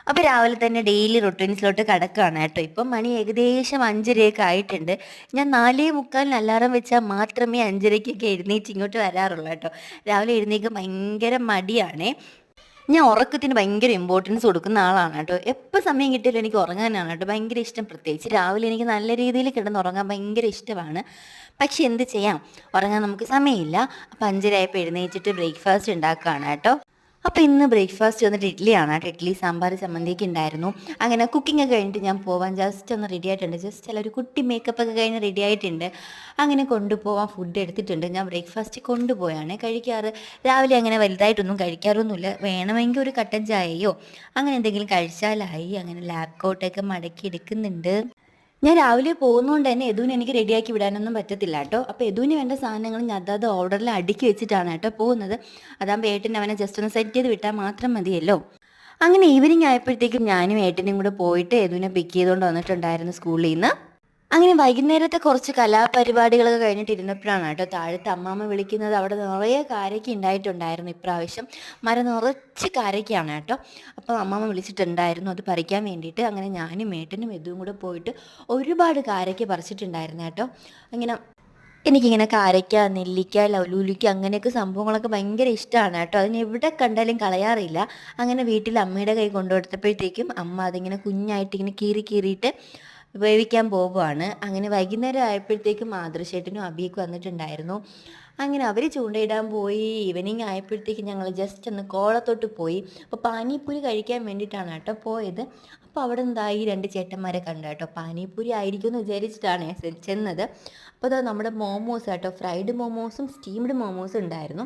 അപ്പോൾ രാവിലെ തന്നെ ഡെയിലി റൊട്ടീൻസിലോട്ട് കടക്കുകയാണ് കേട്ടോ. ഇപ്പം മണി ഏകദേശം 5:30 ആയിട്ടുണ്ട്. ഞാൻ 4:45 അലാറം വെച്ചാൽ മാത്രമേ 5:30 എഴുന്നേറ്റ് ഇങ്ങോട്ട് വരാറുള്ളൂ കേട്ടോ. രാവിലെ എഴുന്നേൽക്കാൻ ഭയങ്കര മടിയാണേ. ഞാൻ ഉറക്കത്തിന് ഭയങ്കര ഇമ്പോർട്ടൻസ് കൊടുക്കുന്ന ആളാണ് കേട്ടോ. എപ്പോൾ സമയം കിട്ടിയാലും എനിക്ക് ഉറങ്ങാനാണ് കേട്ടോ ഭയങ്കര ഇഷ്ടം. പ്രത്യേകിച്ച് രാവിലെ എനിക്ക് നല്ല രീതിയിൽ കിടന്നുറങ്ങാൻ ഭയങ്കര ഇഷ്ടമാണ്. പക്ഷെ എന്ത് ചെയ്യാം, ഉറങ്ങാൻ നമുക്ക് സമയമില്ല. അപ്പോൾ 5:30 ആയപ്പോൾ എഴുന്നേറ്റിട്ട് ബ്രേക്ക്ഫാസ്റ്റ് ഉണ്ടാക്കുകയാണ് കേട്ടോ. അപ്പോൾ ഇന്ന് ബ്രേക്ക്ഫാസ്റ്റ് വന്നിട്ട് ഇഡ്ഡലിയാണ് കേട്ടോ. ഇഡ്ഡലി സാമ്പാർ ചമ്മന്തിയൊക്കെ ഉണ്ടായിരുന്നു. അങ്ങനെ കുക്കിംഗ് ഒക്കെ കഴിഞ്ഞിട്ട് ഞാൻ പോവാൻ ജസ്റ്റ് ഒന്ന് റെഡി ആയിട്ടുണ്ട്. ജസ്റ്റ് അല്ല, ഒരു കുട്ടി മേക്കപ്പ് ഒക്കെ കഴിഞ്ഞ് റെഡി ആയിട്ടുണ്ട്. അങ്ങനെ കൊണ്ടുപോകാൻ ഫുഡ് എടുത്തിട്ടുണ്ട്. ഞാൻ ബ്രേക്ക്ഫാസ്റ്റ് കൊണ്ടുപോയാണ് കഴിക്കാറ്. രാവിലെ അങ്ങനെ വലുതായിട്ടൊന്നും കഴിക്കാറൊന്നുമില്ല. വേണമെങ്കിൽ ഒരു കട്ടൻ ചായയോ അങ്ങനെ എന്തെങ്കിലും കഴിച്ചാലായി. അങ്ങനെ ലാബ് കോട്ടൊക്കെ മടക്കി എടുക്കുന്നുണ്ട്. ഞാൻ രാവിലെ പോകുന്നതുകൊണ്ട് തന്നെ യദുവിനെ എനിക്ക് റെഡിയാക്കി വിടാനൊന്നും പറ്റത്തില്ല കേട്ടോ. അപ്പോൾ യദുവിന് വേണ്ട സാധനങ്ങൾ ഞാൻ അതാത് ഓർഡറിൽ അടുക്കി വെച്ചിട്ടാണ് കേട്ടോ പോകുന്നത്. അതാകുമ്പോൾ ഏട്ടൻ അവനെ ജസ്റ്റ് ഒന്ന് സെറ്റ് ചെയ്ത് വിട്ടാൽ മാത്രം മതിയല്ലോ. അങ്ങനെ ഈവനിങ് ആയപ്പോഴത്തേക്കും ഞാനും ഏട്ടനും കൂടെ പോയിട്ട് യദുവിനെ പിക്ക് ചെയ്തുകൊണ്ട് വന്നിട്ടുണ്ടായിരുന്നു സ്കൂളിൽ നിന്ന്. അങ്ങനെ വൈകുന്നേരത്തെ കുറച്ച് കലാപരിപാടികളൊക്കെ കഴിഞ്ഞിട്ട് ഇരുന്നപ്പോഴാണ് കേട്ടോ താഴത്തെ അമ്മാമ്മ വിളിക്കുന്നത്. അവിടെ നിറയെ കാരയ്ക്ക ഉണ്ടായിട്ടുണ്ടായിരുന്നു ഇപ്രാവശ്യം. മരം നിറച്ച് കാരയ്ക്കയാണ് കേട്ടോ. അപ്പോൾ അമ്മാമ്മ വിളിച്ചിട്ടുണ്ടായിരുന്നു അത് പറിക്കാൻ വേണ്ടിയിട്ട്. അങ്ങനെ ഞാനും ഏട്ടനും യദുവും കൂടെ പോയിട്ട് ഒരുപാട് കാരയ്ക്ക പറിച്ചിട്ടുണ്ടായിരുന്നു കേട്ടോ. അങ്ങനെ എനിക്കിങ്ങനെ കാരയ്ക്ക, നെല്ലിക്ക, ലൗലൂലിക്ക അങ്ങനെയൊക്കെ സംഭവങ്ങളൊക്കെ ഭയങ്കര ഇഷ്ടമാണ് കേട്ടോ. അതിന് എവിടെ കണ്ടാലും കളയാറില്ല. അങ്ങനെ വീട്ടിൽ അമ്മയുടെ കൈ കൊണ്ടുകൊടുത്തപ്പോഴത്തേക്കും അമ്മ അതിങ്ങനെ കുഞ്ഞായിട്ട് ഇങ്ങനെ കീറിയിട്ട് വേവിക്കാൻ പോവുകയാണ്. അങ്ങനെ വൈകുന്നേരം ആയപ്പോഴത്തേക്കും ആദർശേട്ടനും അഭിയൊക്കെ വന്നിട്ടുണ്ടായിരുന്നു. അങ്ങനെ അവർ ചൂണ്ടയിടാൻ പോയി. ഈവനിങ് ആയപ്പോഴത്തേക്കും ഞങ്ങൾ ജസ്റ്റ് ഒന്ന് കോളത്തോട്ട് പോയി. അപ്പോൾ പാനിപ്പൂരി കഴിക്കാൻ വേണ്ടിയിട്ടാണ് കേട്ടോ പോയത്. അപ്പോൾ അവിടെ എന്തായി 2 ചേട്ടന്മാരെ കണ്ടു കേട്ടോ. പാനിപ്പൂരി ആയിരിക്കും എന്ന് വിചാരിച്ചിട്ടാണ് ചെന്നത്. അപ്പോൾ അത് നമ്മുടെ മോമോസ് കേട്ടോ, ഫ്രൈഡ് മോമോസും സ്റ്റീംഡ് മോമോസും ഉണ്ടായിരുന്നു.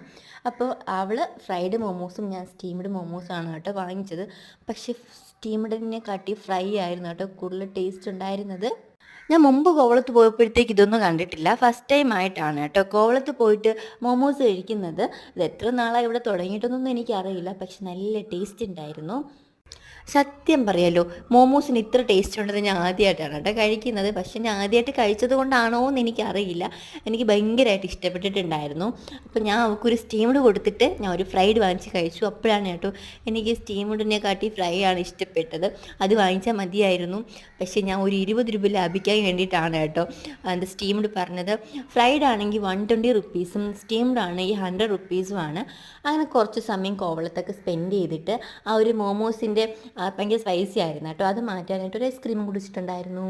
അപ്പോൾ അവൾ ഫ്രൈഡ് മോമോസും ഞാൻ സ്റ്റീംഡ് മോമോസാണ് കേട്ടോ വാങ്ങിച്ചത്. പക്ഷേ സ്റ്റീംഡിനെ കാട്ടി ഫ്രൈ ആയിരുന്നു കേട്ടോ കൂടുതൽ ടേസ്റ്റ് ഉണ്ടായിരുന്നത്. ഞാൻ മുമ്പ് കോവളത്ത് പോയപ്പോഴത്തേക്ക് ഇതൊന്നും കണ്ടിട്ടില്ല. ഫസ്റ്റ് ടൈം ആയിട്ടാണ് കേട്ടോ കോവളത്ത് പോയിട്ട് മോമോസ് കഴിക്കുന്നത്. ഇത് എത്ര നാളായി ഇവിടെ തുടങ്ങിയിട്ടൊന്നും എനിക്കറിയില്ല. പക്ഷെ നല്ല ടേസ്റ്റ് ഉണ്ടായിരുന്നു. സത്യം പറയാലോ, മോമോസിന് ഇത്ര ടേസ്റ്റ് ഉണ്ടെന്ന് ഞാൻ ആദ്യമായിട്ടാണ് കേട്ടോ കഴിക്കുന്നത്. പക്ഷെ ഞാൻ ആദ്യമായിട്ട് കഴിച്ചത് കൊണ്ടാണോ എന്ന് എനിക്കറിയില്ല. എനിക്ക് ഭയങ്കരമായിട്ട് ഇഷ്ടപ്പെട്ടിട്ടുണ്ടായിരുന്നു. അപ്പോൾ ഞാൻ അവൾക്കൊരു സ്റ്റീംഡ് കൊടുത്തിട്ട് ഞാൻ ഒരു ഫ്രൈഡ് വാങ്ങിച്ച് കഴിച്ചു. അപ്പോഴാണ് കേട്ടോ എനിക്ക് സ്റ്റീംഡിനെ കാട്ടി ഫ്രൈ ആണ് ഇഷ്ടപ്പെട്ടത്. അത് വാങ്ങിച്ചാൽ മതിയായിരുന്നു. പക്ഷേ ഞാൻ ഒരു 20 രൂപ ലാഭിക്കാൻ വേണ്ടിയിട്ടാണ് കേട്ടോ അത് സ്റ്റീംഡ് പറഞ്ഞത്. ഫ്രൈഡ് ആണെങ്കിൽ 120 റുപ്പീസും സ്റ്റീംഡ് ആണെങ്കിൽ 100 റുപ്പീസുമാണ്. അങ്ങനെ കുറച്ച് സമയം കോവളത്തൊക്കെ സ്പെൻഡ് ചെയ്തിട്ട് ആ ഒരു മോമോസിൻ്റെ ഭയങ്കര സ്പൈസി ആയിരുന്നു കേട്ടോ അത് മാറ്റാനായിട്ട് ഒരു ഐസ്ക്രീമും കുടിച്ചിട്ടുണ്ടായിരുന്നു.